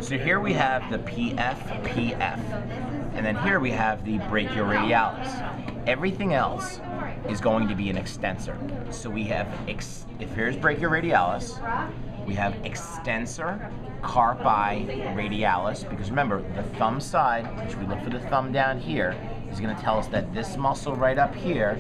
So here we have the PF, and then here we have the brachioradialis. Everything else is going to be an extensor. So we have, if here's brachioradialis, we have extensor carpi radialis, because remember, the thumb side, which we look for the thumb down here, is going to tell us that this muscle right up here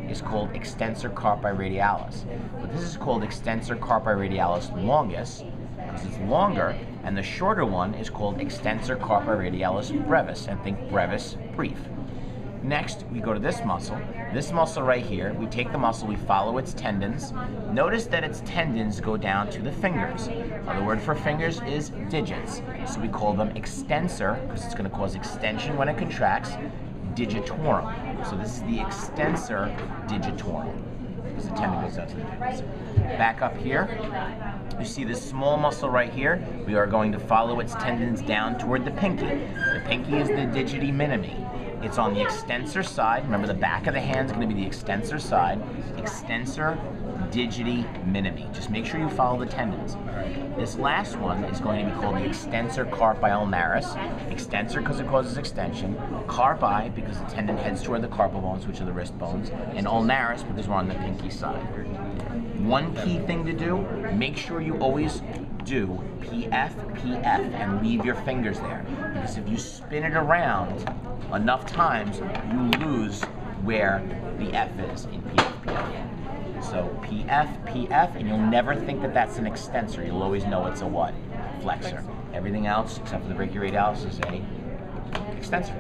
is called extensor carpi radialis. But this is called extensor carpi radialis longus, because it's longer, and the shorter one is called extensor carpi radialis brevis, and think brevis brief. Next, we go to this muscle right here. We take the muscle, we follow its tendons. Notice that its tendons go down to the fingers. Another word for fingers is digits. So we call them extensor, because it's going to cause extension when it contracts, digitorum. So this is the extensor digitorum, because the tendon goes down to the digits. Back up here, you see this small muscle right here. We are going to follow its tendons down toward the pinky. The pinky is the digiti minimi. It's on the extensor side. Remember, the back of the hand is going to be the extensor side. Extensor digiti minimi. Just make sure you follow the tendons. This last one is going to be called the extensor carpi ulnaris. Extensor because it causes extension. Carpi because the tendon heads toward the carpal bones, which are the wrist bones. And ulnaris because we're on the pinky side. One key thing to do, make sure you always do PF, and leave your fingers there. Because if you spin it around enough times, you lose where the F is in PF. So PF, and you'll never think that that's an extensor. You'll always know it's a what? Flexor. Everything else, except for the brachioradialis, is a extensor.